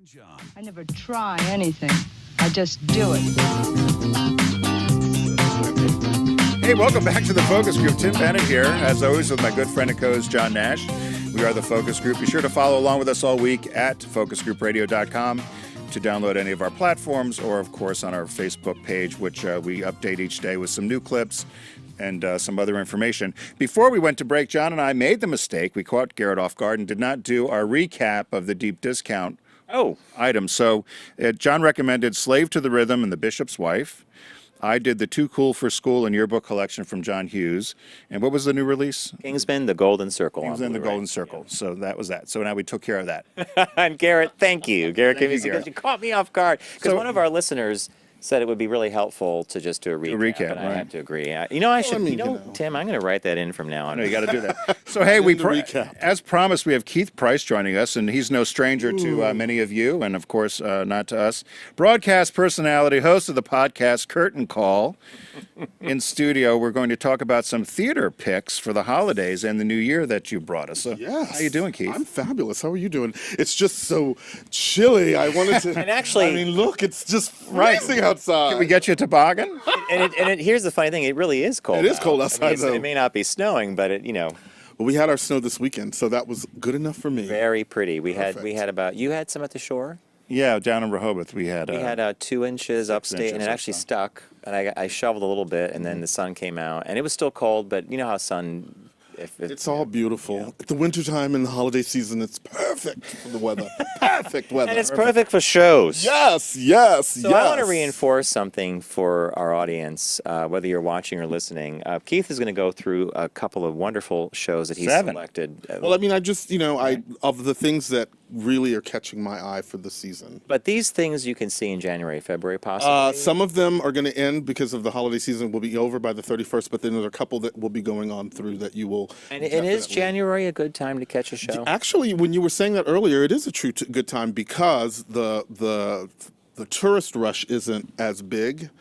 John. I never try anything. I just do it. Hey, welcome back to the Focus Group. Tim Bennett here, as always, with my good friend and co-host, John Nash. We are the Focus Group. Be sure to follow along with us all week at focusgroupradio.com to download any of our platforms or, of course, on our Facebook page, which we update each day with some new clips and some other information. Before we went to break, John and I made the mistake. We caught Garrett off guard and did not do our recap of the deep discount items. So John recommended Slave to the Rhythm and The Bishop's Wife. I did the Too Cool for School and Yearbook Collection from John Hughes. And what was the new release? Kingsman, The Golden Circle. Kingsman, The Golden Circle. So that was that. So now we took care of that. And Garrett, thank you. Garrett gave me Garrett. you caught me off guard. Because one of our listeners said it would be really helpful to just do a recap. And I right. have to agree. Tim, I'm going to write that in from now on. No, you got to do that. So, hey, as promised, we have Keith Price joining us, and he's no stranger to many of you, and of course, not to us. Broadcast personality, host of the podcast Curtain Call. In studio, we're going to talk about some theater picks for the holidays and the new year that you brought us. So, yes. How you doing, Keith? I'm fabulous. How are you doing? It's just so chilly. I wanted to. And actually, I mean, look, it's just freezing outside. Can we get you a toboggan? and here's the funny thing: it really is cold. It is cold outside, though. It may not be snowing, but Well, we had our snow this weekend, so that was good enough for me. very pretty. We had Perfect. you had some at the shore. Yeah, down in Rehoboth, we had 2 inches upstate, and inches it or actually so. stuck. And I shoveled a little bit, and then the sun came out, and it was still cold. But you know how sun. It's all beautiful. The wintertime and the holiday season, it's perfect for the weather. Perfect weather. And it's perfect for shows. Yes. So I want to reinforce something for our audience, whether you're watching or listening. Keith is going to go through a couple of wonderful shows that he's 7. selected. Well, I mean, of the things that really are catching my eye for the season. But these things you can see in January, February, possibly. Some of them are going to end because of the holiday season will be over by the 31st, but then there are a couple that will be going on through that you will. And is January a good time to catch a show? Actually, when you were saying that earlier, it is a true good time because the tourist rush isn't as big.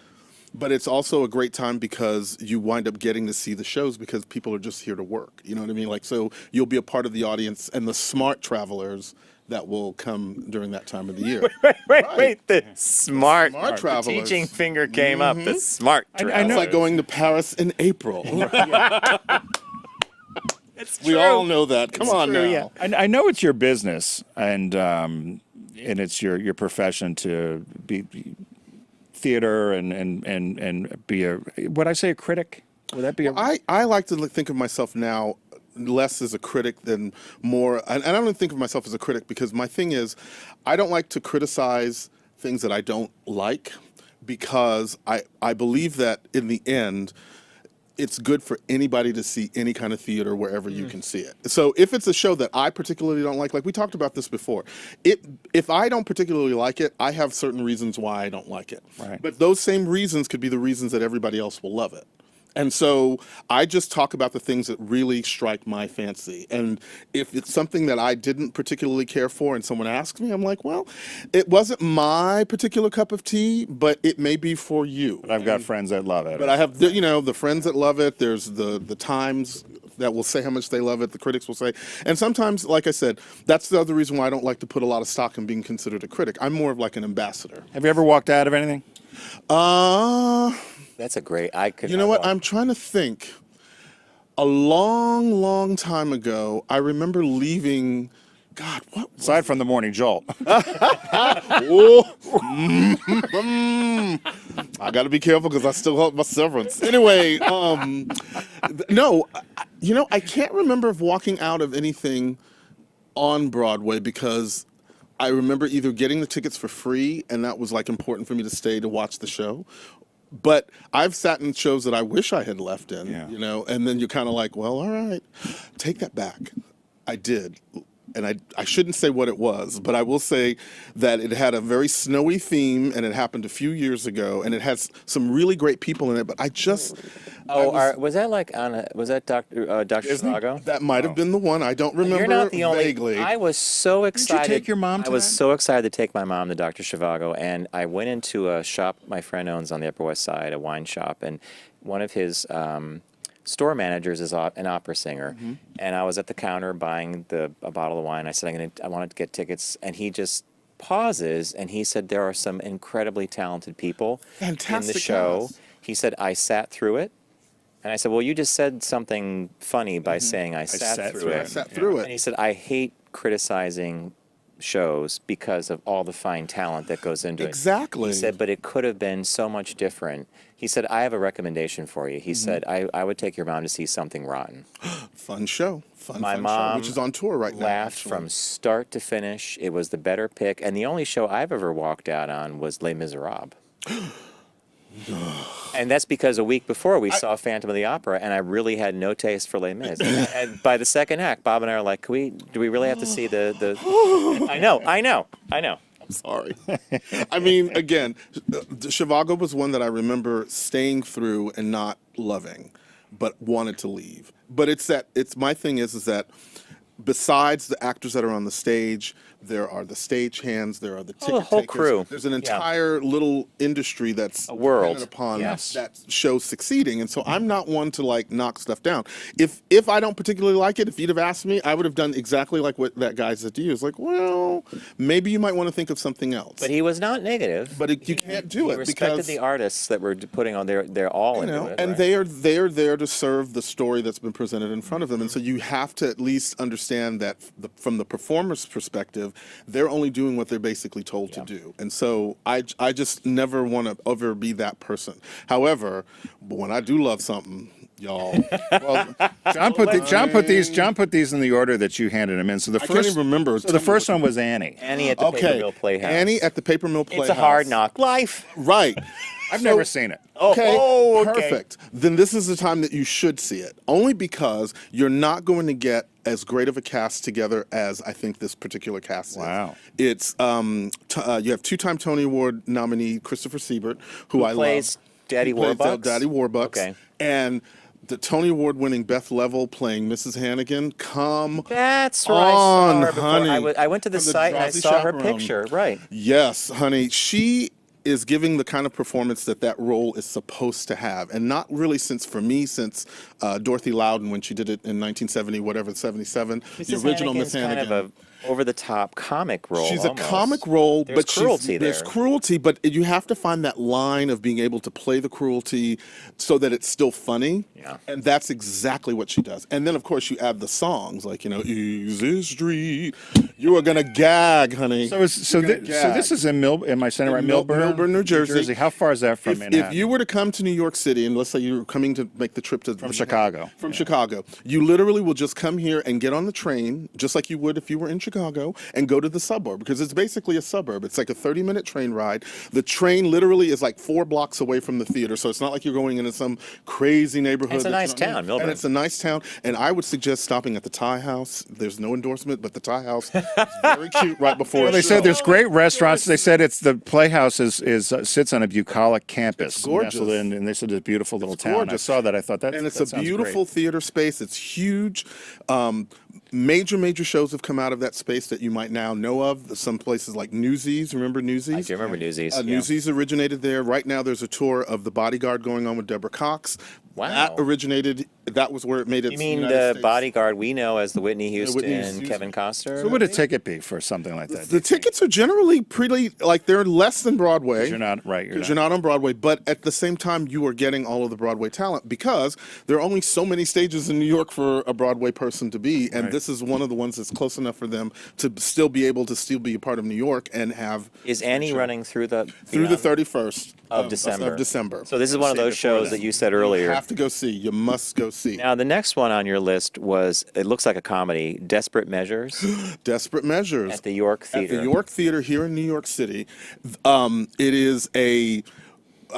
But it's also a great time because you wind up getting to see the shows because people are just here to work. You know what I mean? Like, so you'll be a part of the audience and the smart travelers that will come during that time of the year. Wait. The smart travelers. The teaching finger came up. The smart travelers. I know. It's like going to Paris in April. It's We true. all know that. Come on true, now. yeah. I know it's your business, and it's your profession to be theater and be would I say a critic? Would that be I like to think of myself now less as a critic than more, and I don't think of myself as a critic because my thing is I don't like to criticize things that I don't like because I believe that in the end it's good for anybody to see any kind of theater wherever you can see it. So if it's a show that I particularly don't like we talked about this before, if I don't particularly like it, I have certain reasons why I don't like it. Right. But those same reasons could be the reasons that everybody else will love it. And so I just talk about the things that really strike my fancy. And if it's something that I didn't particularly care for and someone asks me, I'm like, well, it wasn't my particular cup of tea, but it may be for you. But I've got friends that love it. But I have, the friends that love it. There's the Times that will say how much they love it. The critics will say. And sometimes, like I said, that's the other reason why I don't like to put a lot of stock in being considered a critic. I'm more of like an ambassador. Have you ever walked out of anything? That's a great. You know what? I'm trying to think. A long, long time ago, I remember leaving. God, what? Aside from the morning jolt. Oh, I got to be careful because I still hold my severance. Anyway, no, I can't remember of walking out of anything on Broadway because I remember either getting the tickets for free, and that was like important for me to stay to watch the show. But I've sat in shows that I wish I had left in, and then you're kind of like, well, all right, take that back. I did. And I shouldn't say what it was, but I will say that it had a very snowy theme, and it happened a few years ago, and it has some really great people in it. But I just was that like was that Dr. Zhivago? That might have been the one. I don't remember. You're not the only. Vaguely. I was so excited. Did you take your mom to I was that? so excited to take my mom to Dr. Zhivago, and I went into a shop my friend owns on the Upper West Side, a wine shop, and one of his store managers is an opera singer, and I was at the counter buying a bottle of wine. I said, I wanted to get tickets, and he just pauses, and he said there are some incredibly talented people in the Fantastic show. cast. He said, I sat through it. And I said, well, you just said something funny by saying I sat through I it. sat through And it. he said, I hate criticizing shows because of all the fine talent that goes into it. Exactly. He said, but it could have been so much different. He said, I have a recommendation for you. He said, I would take your mom to see Something Rotten. Fun show. Fun My show, mom which is on tour right now. laughed actually. from start to finish. It was the better pick. And the only show I've ever walked out on was Les Miserables. And that's because a week before we saw Phantom of the Opera, and I really had no taste for Les Mis. And by the second act, Bob and I are like, do we really have to see the... I know. I'm sorry. I mean, again, Zhivago was one that I remember staying through and not loving, but wanted to leave. But it's my thing is that besides the actors that are on the stage, there are the stage hands, there are the ticket the whole takers. crew. There's an entire little industry that's A world. dependent upon Yes. that show succeeding. And so I'm not one to like knock stuff down. If I don't particularly like it, if you'd have asked me, I would have done exactly like what that guy said to you. It's like, well, maybe you might want to think of something else. But he was not negative. But you can't do He it respected because the artists that were putting on they're all you into know, it. and right? they are there to serve the story that's been presented in front of them, and so you have to at least understand that from the performer's perspective, they're only doing what they're basically told to do, and so I just never want to ever be that person. However, but when I do love something, y'all, Well, John put these in the order that you handed him in. So the I first, can't even remember. So the first one was Annie. Annie at the Paper okay, Mill Playhouse. Annie at the Paper Mill Playhouse. It's a hard knock life. right? I've never seen it. Okay, okay. perfect. Then this is the time that you should see it. Only because you're not going to get as great of a cast together as I think this particular cast Wow. is. It's you have two-time Tony Award nominee Christopher Siebert, who I plays love. Daddy He plays Warbucks? Daddy Warbucks. Okay. And the Tony Award-winning Beth Level playing Mrs. Hannigan. Come That's right. I on, saw her before. honey. I went to the From the site and I Drowsy saw her Chaperone. picture. Right. Yes, honey. She is giving the kind of performance that role is supposed to have. And not really since Dorothy Loudon when she did it in 1970, whatever, 77. The original Miss Hannigan. Kind of a over-the-top comic role. She's almost. a comic role, There's but cruelty there's there. cruelty, but you have to find that line of being able to play the cruelty so that it's still funny. Yeah. And that's exactly what she does. And then, of course, you add the songs like, Easy Street. You are going to gag, honey. So this is in am I saying it right? Milburn, New Jersey. How far is that from Manhattan? If you were to come to New York City, and let's say you were coming to make the trip to From Chicago. From Chicago, you literally will just come here and get on the train, just like you would if you were in Chicago, and go to the suburb, because it's basically a suburb. It's like a 30-minute train ride. The train literally is like 4 blocks away from the theater, so it's not like you're going into some crazy neighborhood. It's a that you nice don't know. town, Milburn. And it's a nice town, and I would suggest stopping at the Thai House. There's no endorsement, but the Thai House is very cute right before Well, they a said show. there's great restaurants. They said the Playhouse sits on a bucolic campus. It's gorgeous. nestled in, and they said it's a beautiful little town. gorgeous. I saw that. I thought that. And it's that a sounds beautiful great. theater space. It's huge. Major shows have come out of that space that you might now know of. Some places like Newsies. Remember Newsies? I do remember Newsies. yeah. Newsies originated there. Right now, there's a tour of The Bodyguard going on with Deborah Cox. Wow. That originated. That was where it made its. You mean United the States. Bodyguard we know as the Whitney Houston, Whitney Houston. Kevin Costner? So what would a ticket be for something like that? The tickets are generally pretty, like they're less than Broadway. You're not right. Because you're not on Broadway, but at the same time, you are getting all of the Broadway talent because there are only so many stages in New York for a Broadway person to be, and Right. this is one of the ones that's close enough for them to still be able to be a part of New York and have Is Annie running through the 31st of December? Of December. So this is one of those shows that you said earlier. You have to go see. You must go see. Now the next one on your list was, it looks like a comedy, Desperate Measures Desperate Measures. at the York Theater. At the York Theater here in New York City. It is a,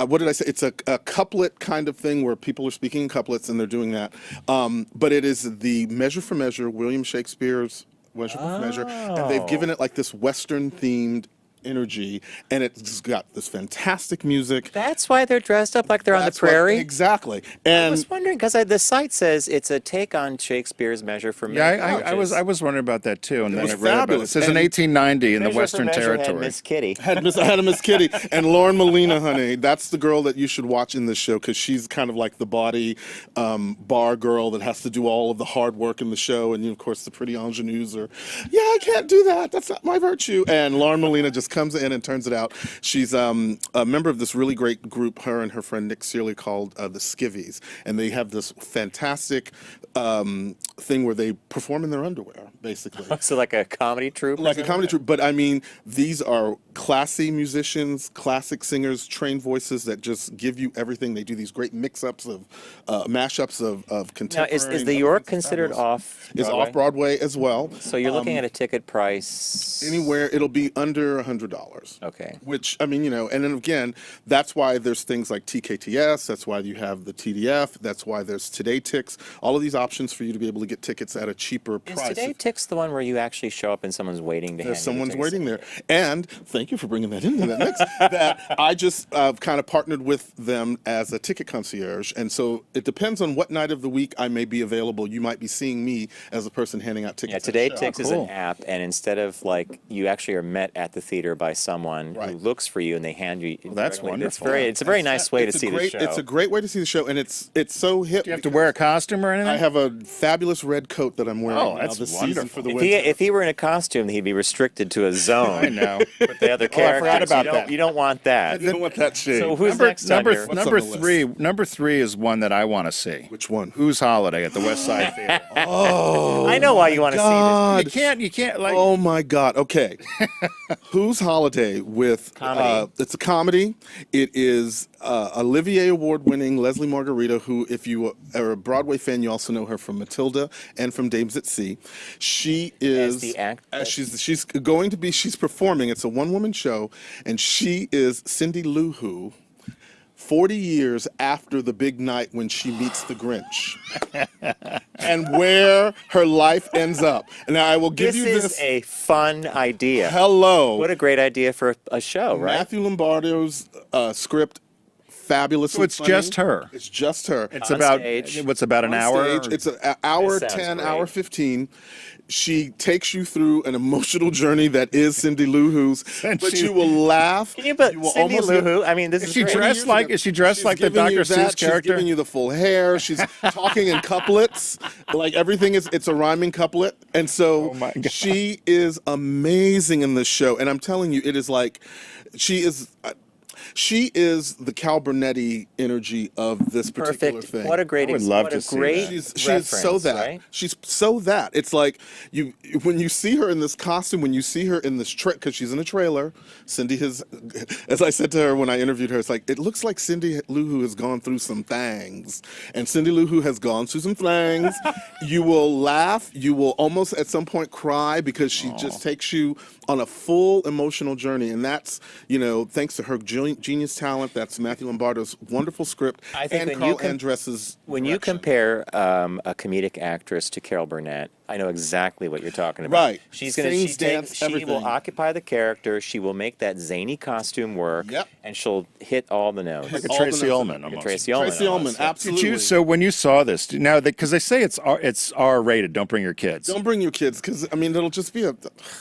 what did I say? It's a couplet kind of thing where people are speaking in couplets and they're doing that. But it is the Measure for Measure, William Shakespeare's Measure for Measure. And they've given it like this Western themed energy, and it's got this fantastic music. That's why they're dressed up like they're on the That's what- prairie. exactly. I And was wondering because the site says it's a take on Shakespeare's Measure for Yeah, Measure. I was wondering about that too, and then was I read about it. It fabulous. says in And 1890 in the Measure for Western Measure had Territory. Miss Kitty. I had a Miss Kitty and Lauren Molina, honey. That's the girl that you should watch in this show because she's kind of like the body bar girl that has to do all of the hard work in the show. And of course, the pretty ingenues are, yeah, I can't do that. That's not my virtue. And Lauren Molina just comes in and turns it out. She's a member of this really great group, her and her friend Nick Searley, called the Skivvies, and they have this fantastic thing where they perform in their underwear, basically. So like a comedy troupe? or Like a something? comedy troupe, but I mean, these are classy musicians, classic singers, trained voices that just give you everything. They do these great mix-ups of mashups of Now, contemporary. is the York considered off? Is Broadway? off Broadway as well. So you're looking at a ticket price Anywhere it'll be under $100. Okay. Which I mean, and then again, that's why there's things like TKTS. That's why you have the TDF. That's why there's Today Tix. All of these options for you to be able to get tickets at a cheaper Is price. Today Tix the one where you actually show up and someone's waiting to hand There's you the someone's tickets? waiting there. And thank you for bringing that into that mix. That I just kind of partnered with them as a ticket concierge. And so it depends on what night of the week I may be available. You might be seeing me as a person handing out Yeah, tickets. Today at the show. Tix is an app, and instead of like you actually are met at the theater by someone who Right. looks for you and they hand you. that's directly. wonderful. It's a very nice way to see the show. It's a great way to see the show, and it's so hip. Do you have to wear a costume or anything? I have a fabulous red coat that I'm wearing Oh, now that's this season wonderful. for the If winter. if he were in a costume, he'd be restricted to a zone. I know. With the other Oh, I characters. forgot about you don't, that. You don't want that. You don't want that shade. So who's next on your? What's number on the list? three? Number three is one that I want to see. Which one? Who's Holiday at the West Side Theater? I know why you want to see this. You can't like. Oh my God. Okay. Who's Holiday with Comedy. It's a comedy. It is Olivier Award-winning Leslie Margarita, who, if you are a Broadway fan, you also know her from Matilda and from Dames at Sea. She is the act- she's performing. It's a one-woman show, and she is Cindy Lou Who. 40 years after the big night when she meets the Grinch and where her life ends up. Now, I will give This you is this. a fun idea. Hello. What a great idea for a show, right? Matthew Lombardo's script, fabulous. So it's just her. It's just her. It's On about stage. what's about an On hour. stage. It's an hour That sounds 10, great. hour 15. She takes you through an emotional journey that is Cindy Lou Who's, And but she- you will laugh. Can you put You will Cindy almost Lou get- Who? I mean, this Is is she great. dressed like? Is she dressed She's like the giving you Dr. that, Seuss character? She's giving you the full hair. She's talking in couplets. Like everything it's a rhyming couplet. And so Oh my God. she is amazing in this show. And I'm telling you, it is like she is the Cal Burnetti energy of this particular Perfect. thing. What a great I would love what to a see great that. She's so reference, that. right? She's so that. It's like when you see her in this costume, when you see her in this because she's in a trailer. Cindy has, as I said to her when I interviewed her, it's like it looks like Cindy Lou Who has gone through some things, and Cindy Lou Who has gone through some things. You will laugh. You will almost at some point cry because she just takes you on a full emotional journey, and that's thanks to her genius talent. That's Matthew Lombardo's wonderful script I think and when Carl you Andress's When you direction. compare a comedic actress to Carol Burnett, I know exactly what you're talking about. Right. She's gonna Sings, dance, she will everything. occupy the character. She will make that zany costume work. Yep. And she'll hit all the notes. Like a all the Tracy notes. Ullman Like a almost. Tracy Ullman. Tracy Ullman, almost. absolutely. So when you saw this, now because they say it's R rated, don't bring your kids. Don't bring your kids because I mean it'll just be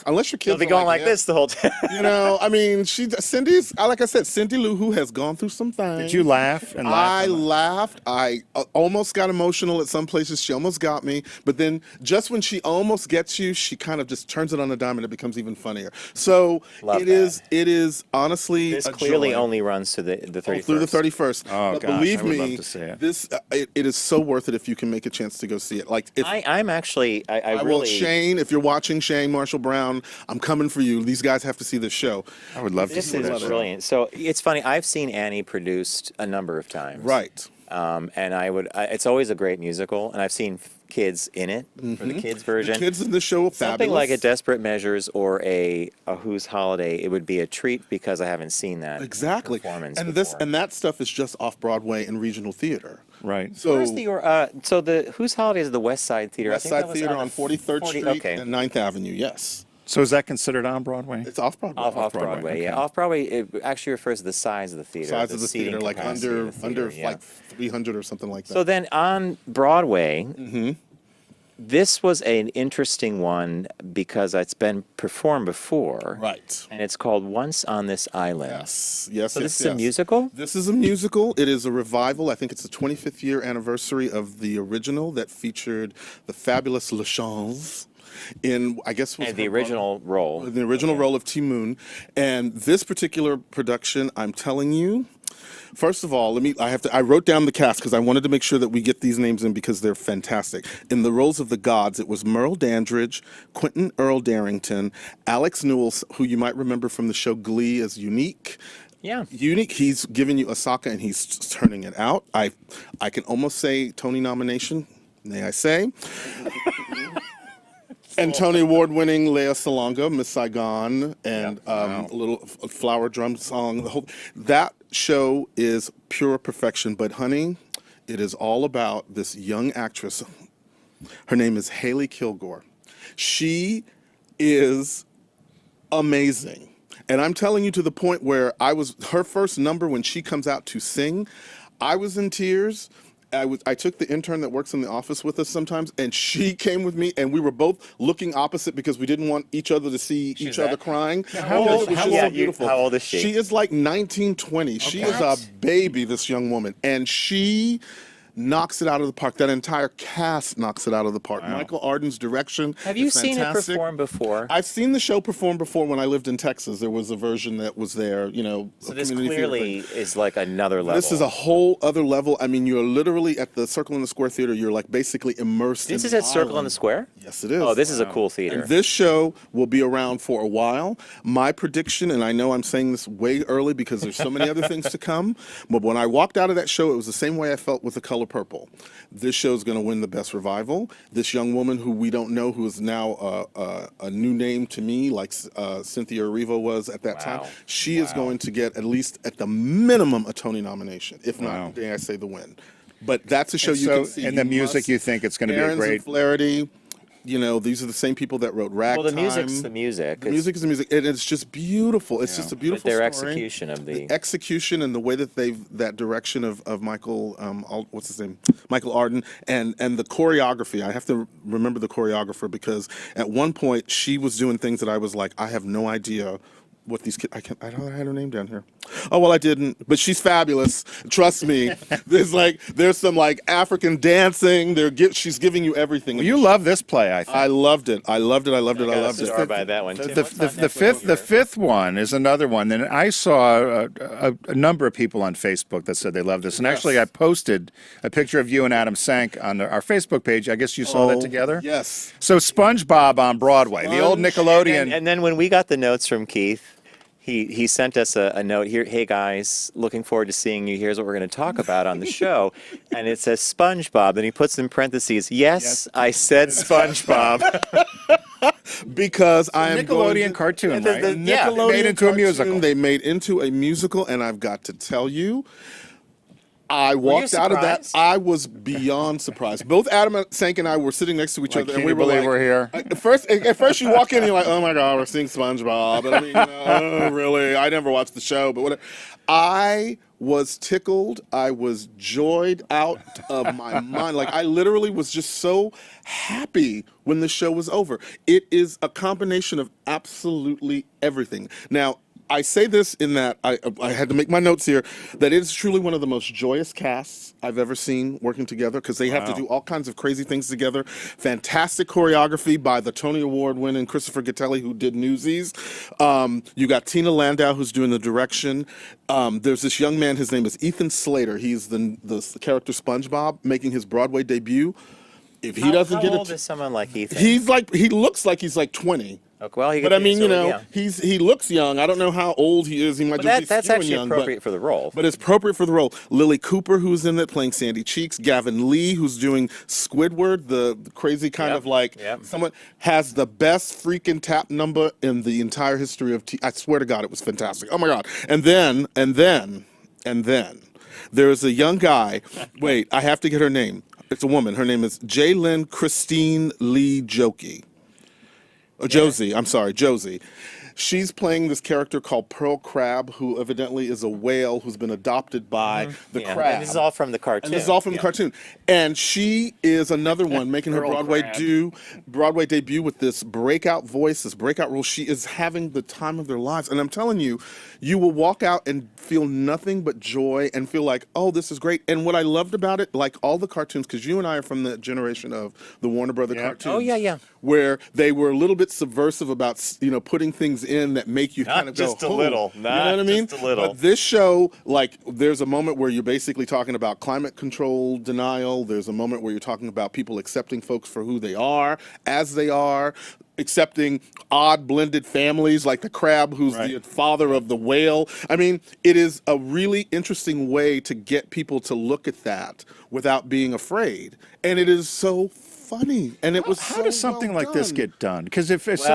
unless your kids They'll be are going like yeah. this the whole time. I mean Cindy's like I said, Cindy Lou Who has gone through some things. Did you laugh and laugh? I laughed. I almost got emotional at some places. She almost got me, but then just when she almost gets you, she kind of just turns it on a dime and it becomes even funnier. So Love it that. is honestly This a clearly joy. only runs to the 31st. Through the 31st. Oh, but gosh, believe I would me, love to see it. this it is so worth it if you can make a chance to go see it. Like if I'm actually I I will, really Shane, if you're watching, Shane Marshall Brown, I'm coming for you. These guys have to see this show. I would love to this see is that. show. brilliant. So it's funny. I've seen Annie produced a number of times. Right. And it's always a great musical, and I've seen kids in it for the kids version. The kids in the show are fabulous. Something like a Desperate Measures or a Who's Holiday, it would be a treat because I haven't seen that Exactly. performance And before. that stuff is just off Broadway and regional theater. Right. So Where's the Who's Holiday is the West Side Theater. West I think that Side was Theater on on 43rd 40 Street okay. and 9th Avenue, yes. So is that considered on Broadway? It's off Broadway. Off Broadway, yeah. okay. Off Broadway, it actually refers to the size of the theater. Size of the seating theater, like capacity under of the theater, yeah. like 300 or something like that. So then on Broadway, this was an interesting one because it's been performed before. Right. And it's called Once on This Island. Yes. So this is a musical? This is a musical. It is a revival. I think it's the 25th year anniversary of the original that featured the fabulous LaChanze in, I guess, was And the her original role. the original role of Ti-Moon. And this particular production, I'm telling you, first of all, I wrote down the cast because I wanted to make sure that we get these names in because they're fantastic. In the roles of the gods, it was Merle Dandridge, Quentin Earl Darrington, Alex Newell, who you might remember from the show Glee as Unique. Yeah. Unique, he's giving you Asaka and he's turning it out. I can almost say Tony nomination, may I say. And Tony Award-winning Lea Salonga, Miss Saigon, and a little flower drum song. That show is pure perfection. But honey, it is all about this young actress. Her name is Haley Kilgore. She is amazing. And I'm telling you to the point where her first number when she comes out to sing, I was in tears. I took the intern that works in the office with us sometimes, and she came with me, and we were both looking opposite because we didn't want each other to see each other crying. How old- Because how she's old- so beautiful. how old is she? She is like 19, 20. She is a baby, this young woman, and she knocks it out of the park. That entire cast knocks it out of the park. Michael Arden's direction. Have you is seen it fantastic. perform before? I've seen the show perform before when I lived in Texas. There was a version that was there, So a this community theater clearly thing. is like another level. This is a whole other level. I mean, you're literally at the Circle in the Square Theater. You're like basically immersed in This is the at Circle in island. the Square? Yes, it is. Oh, this is a cool theater. And this show will be around for a while. My prediction, and I know I'm saying this way early because there's so many other things to come, but when I walked out of that show, it was the same way I felt with The Color Purple. This show is going to win the best revival. This young woman who we don't know, who is now a new name to me, like Cynthia Erivo was at that time, she is going to get at least at the minimum a Tony nomination, if not, dare I say, the win. But that's a show you can see. And the music, you think it's going to be a Aaron's great... and Flaherty. These are the same people that wrote Ragtime. Well, the music's the music. The music is the music, and it's just beautiful. It's just a beautiful their story. execution of the execution and the way that that direction of Michael, what's his name, Michael Arden, and the choreography. I have to remember the choreographer because at one point she was doing things that I was like, I have no idea what these kids. I don't have her name down here. Oh well, I didn't, but she's fabulous. Trust me. There's some like African dancing. She's giving you everything. You love this play, I think. I loved it. I loved it. I loved it. I loved Star it. by that one. Tim, The what's on Netflix? fifth one is another one. And I saw a number of people on Facebook that said they love this. And actually, I posted a picture of you and Adam Sank on our Facebook page. I guess you saw that together? Yes. So SpongeBob on Broadway, the old Nickelodeon. And then when we got the notes from Keith, he sent us a note here. Hey guys, looking forward to seeing you. Here's what we're going to talk about on the show, and it says SpongeBob. Then he puts in parentheses, yes. I said SpongeBob. Because I am Nickelodeon cartoon, right? Nickelodeon made into a cartoon, musical. They made into a musical, and I've got to tell you, I walked out of that. surprised? I was beyond surprised. Both Adam Sank and I were sitting next to each other, Can and we you were believe like, we're here? At first, you walk in, and you're like, "Oh my God, we're seeing SpongeBob." And I mean, oh, really? I never watched the show, but whatever. I was tickled. I was joyed out of my mind. Like I literally was just so happy when the show was over. It is a combination of absolutely everything. Now, I say this in that I had to make my notes here that it is truly one of the most joyous casts I've ever seen working together because they have to do all kinds of crazy things together. Fantastic choreography by the Tony Award winning Christopher Gattelli who did Newsies. You got Tina Landau who's doing the direction. There's this young man, his name is Ethan Slater. He's the character SpongeBob making his Broadway debut. If he doesn't get How it, old is someone like Ethan? he looks like he's like 20. Okay, well, But I mean, he looks young. I don't know how old he is. He might just be that's skewing actually young, appropriate for the role. But it's appropriate for the role. Lily Cooper, who's in it, playing Sandy Cheeks. Gavin Lee, who's doing Squidward, the crazy kind of like someone has the best freaking tap number in the entire history of I swear to God, it was fantastic. Oh my God! And then there is a young guy. Wait, I have to get her name. It's a woman. Her name is Jaylyn Christine Lee Jokey. Josie, I'm sorry, Josie. She's playing this character called Pearl Crab, who evidently is a whale who's been adopted by the Yeah, crab. and this is all from the cartoon. And this is all from the cartoon. And she is another one making her Pearl Broadway debut with this breakout voice, this breakout role. She is having the time of their lives. And I'm telling you, you will walk out and feel nothing but joy and feel like, oh, this is great. And what I loved about it, like all the cartoons, because you and I are from the generation of the Warner Brother cartoons. Oh, yeah. Where they were a little bit subversive about, putting things in that make you kind of go, just a little. you know what I mean? Just a little. But this show, like, there's a moment where you're basically talking about climate control denial. There's a moment where you're talking about people accepting folks for who they are, as they are, accepting odd blended families like the crab who's the father of the whale. I mean, it is a really interesting way to get people to look at that without being afraid. And it is so funny, and it was How does something like this get done? Because if it's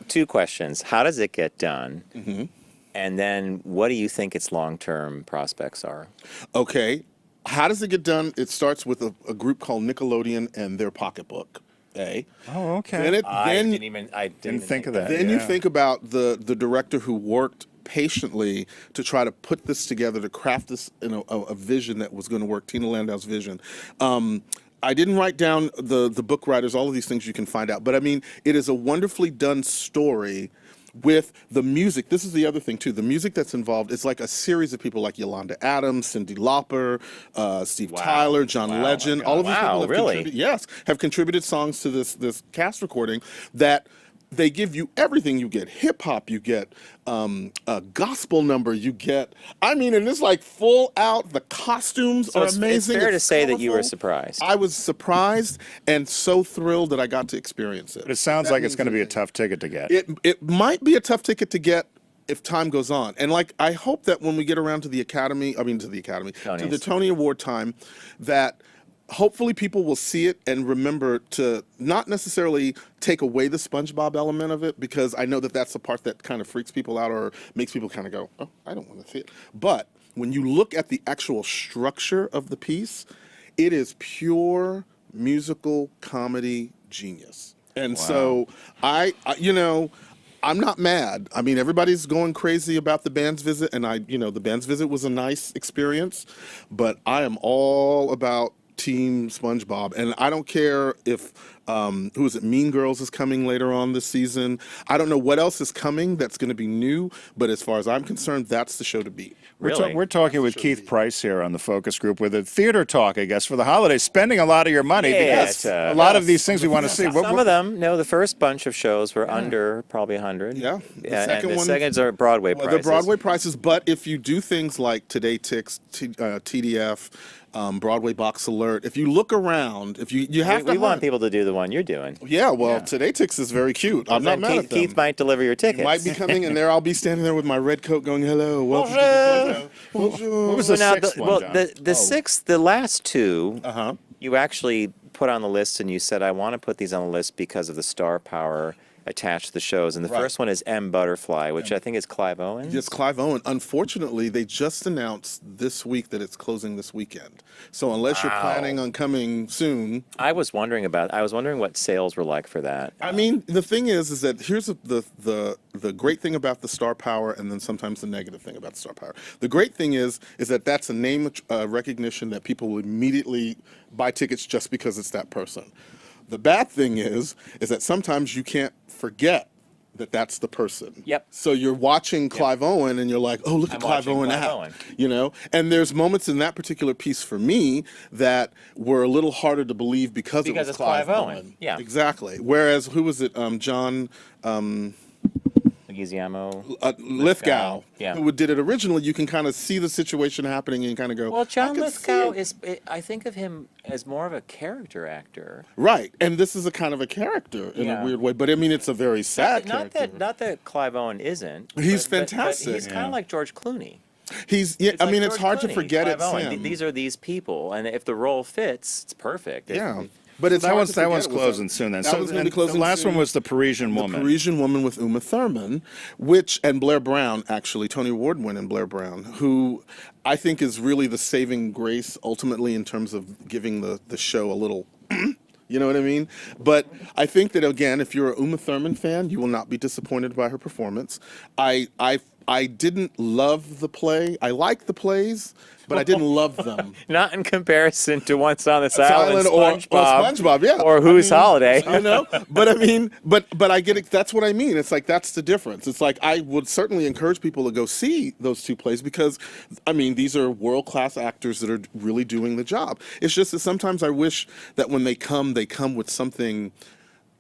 two questions. How does it get done? Mm-hmm. And then what do you think its long-term prospects are? Okay. How does it get done? It starts with a group called Nickelodeon and their pocketbook. Oh, okay. Then I didn't think of that. Then you think about the director who worked patiently to try to put this together, to craft this in a vision that was going to work, Tina Landau's vision. I didn't write down the book writers, all of these things you can find out. But I mean, it is a wonderfully done story with the music. This is the other thing, too. The music that's involved is like a series of people like Yolanda Adams, Cyndi Lauper, Steve Tyler, John Legend. All of these people have contributed songs to this cast recording that they give you everything. You get hip hop, you get a gospel number, you get, and it's like full out. The costumes are amazing. It's fair to say that you were surprised. I was surprised and so thrilled that I got to experience it. But it sounds like it's going to be a tough ticket to get. It might be a tough ticket to get if time goes on. And like, I hope that when we get around to the Tony Award time, that hopefully people will see it and remember to not necessarily take away the SpongeBob element of it, because I know that that's the part that kind of freaks people out or makes people kind of go, oh, I don't want to see it. But when you look at the actual structure of the piece, it is pure musical comedy genius. And so I'm not mad. I mean, everybody's going crazy about the band's visit, and the band's visit was a nice experience, but I am all about Team SpongeBob, and I don't care if who is it? Mean Girls is coming later on this season. I don't know what else is coming that's going to be new, but as far as I'm concerned, that's the show to beat. We're talking with Keith Price here on the Focus Group with a theater talk, I guess, for the holidays, spending a lot of your money because a lot of these things we want to see. Some of them, the first bunch of shows were under probably 100. Yeah. And the seconds are Broadway prices. They're Broadway prices, but if you do things like Today Ticks, TDF, Broadway Box Alert, if you look around, if you have we want people to do the one you're doing. Yeah, well, Today Ticks is very cute. I'm not mad at them. Keith might deliver your tickets. Might be coming, and I'll be standing there with my red coat going, hello, welcome to the Bonjour. What was the sixth one, John? The sixth, the last two, you actually put on the list, and you said, I want to put these on the list because of the star power attached to the shows. And the first one is M. Butterfly, which I think is Clive Owen. Yes, Clive Owen. Unfortunately, they just announced this week that it's closing this weekend. So unless you're planning on coming soon. I was wondering what sales were like for that. I mean, the thing is that here's the great thing about the star power, and then sometimes the negative thing about the star power. The great thing is that that's a name recognition that people will immediately buy tickets just because it's that person. The bad thing is that sometimes you can't forget that that's the person. Yep. So you're watching Clive Owen and you're like, oh, look at Clive Owen now. And there's moments in that particular piece for me that were a little harder to believe because it was it's Clive Owen. Yeah. Exactly. Whereas, who was it? John... Lithgow, who did it originally. You can kind of see the situation happening and kind of go, well, John Lithgow I think of him as more of a character actor. Right, and this is a kind of a character in a weird way, but I mean, it's a very sad character. Not that Clive Owen isn't. He's fantastic. But he's kind of like George Clooney. It's hard to forget it's him. These are these people, and if the role fits, it's perfect. But it's that one's closing soon. Then the last one was the Parisian Woman. The Parisian Woman with Uma Thurman, and Blair Brown, actually Tony Award winning Blair Brown, who I think is really the saving grace ultimately in terms of giving the show a little You know what I mean? But I think that, again, if you're a Uma Thurman fan, you will not be disappointed by her performance. I didn't love the play. I like the plays, but I didn't love them. Not in comparison to Once on This Island, Or SpongeBob, SpongeBob, yeah. or Whose Holiday. You know, but I mean, but I get it. That's what I mean. It's like that's the difference. It's like I would certainly encourage people to go see those two plays because, I mean, these are world-class actors that are really doing the job. It's just that sometimes I wish that when they come with something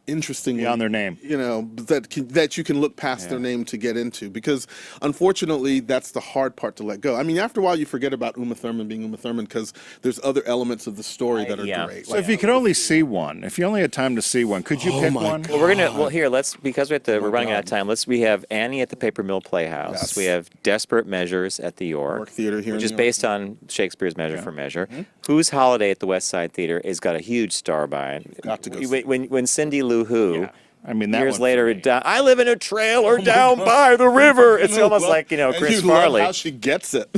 interesting Beyond their name. You know, that you can look past their name to get into, because unfortunately that's the hard part to let go. I mean, after a while you forget about Uma Thurman being Uma Thurman because there's other elements of the story that are great. So if you could only see one, if you only had time to see one, could you pick one? Well, because we're running out of time. We have Annie at the Paper Mill Playhouse. Yes. We have Desperate Measures at the York Theater here in which is New York. based on Shakespeare's Measure for Measure. Whose Holiday at the West Side Theater has got a huge star by it. Got to go see it. When Cindy Lou Who. I mean, that Years one later, I live in a trailer down by the river. It's almost like, and Chris you love Farley. how she gets it.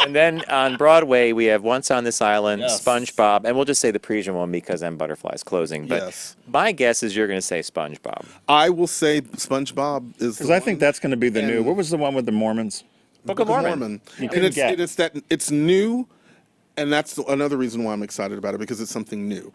And then on Broadway, we have Once on This Island, Yes. SpongeBob, and we'll just say the Parisian one because M. Butterfly's closing. But Yes. my guess is you're going to say SpongeBob. I will say SpongeBob is because I think that's going to be the new. And- What was the one with the Mormons? Book of Mormon. You And couldn't get. it's new, and that's another reason why I'm excited about it, because it's something new.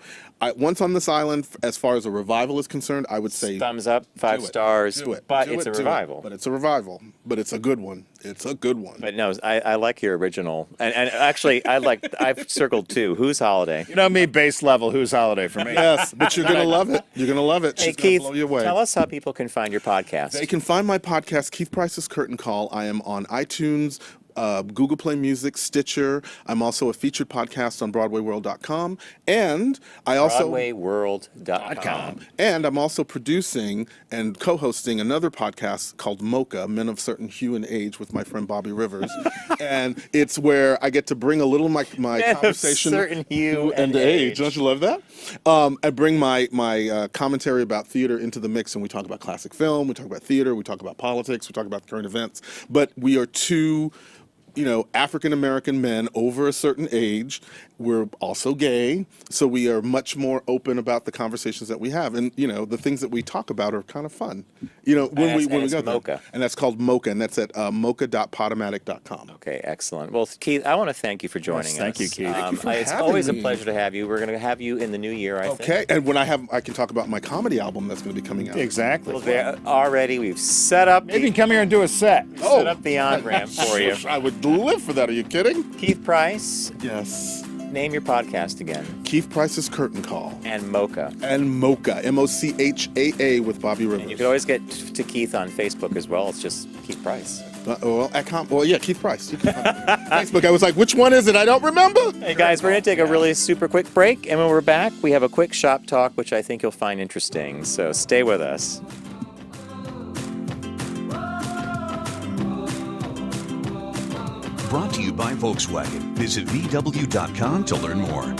Once on This Island, as far as a revival is concerned, I would say Thumbs up, 5 do it. stars. Do it. But Do it's it, a do it. revival. But it's a revival. But it's a good one. It's a good one. But no, I like your original. And actually, I've circled 2. Whose Holiday? You know me, base level. Whose Holiday for me? Yes, but you're gonna love it. You're gonna love it. Hey, She's gonna Keith, blow you away. tell us how people can find your podcast. They can find my podcast, Keith Price's Curtain Call. I am on iTunes, Google Play Music, Stitcher. I'm also a featured podcast on BroadwayWorld.com, and I also BroadwayWorld.com. and I'm also producing and co-hosting another podcast called Mocha, Men of Certain Hue and Age, with my friend Bobby Rivers, and it's where I get to bring a little of my Men of conversation certain hue and age. age. Don't you love that? I bring my commentary about theater into the mix, and we talk about classic film, we talk about theater, we talk about politics, we talk about current events. But we are two, African American men over a certain age. We're also gay, so we are much more open about the conversations that we have, and the things that we talk about are kind of fun. When we go there. Mocha. And that's called Mocha, and that's at mocha.podomatic.com. Okay, excellent. Well, Keith, I want to thank you for joining us. thank you, Keith. Thank you for it's having always me. a pleasure to have you. We're going to have you in the new year, I think. Okay, and when I can talk about my comedy album that's going to be coming out. Exactly. Well, already we've set up Maybe you can come here and do a set. Oh. set up the on-ramp for you. I would live for that. Are you kidding? Keith Price, Yes. name your podcast again. Keith Price's Curtain Call. And Mocha. And Mocha, Mochaa with Bobby Rivers. You could always get to Keith on Facebook as well. It's just Keith Price. Keith Price. You can find me on Facebook. I was like, which one is it? I don't remember. Hey guys, we're going to take a really super quick break, and when we're back, we have a quick shop talk, which I think you'll find interesting. So stay with us. Brought to you by Volkswagen. Visit VW.com to learn more.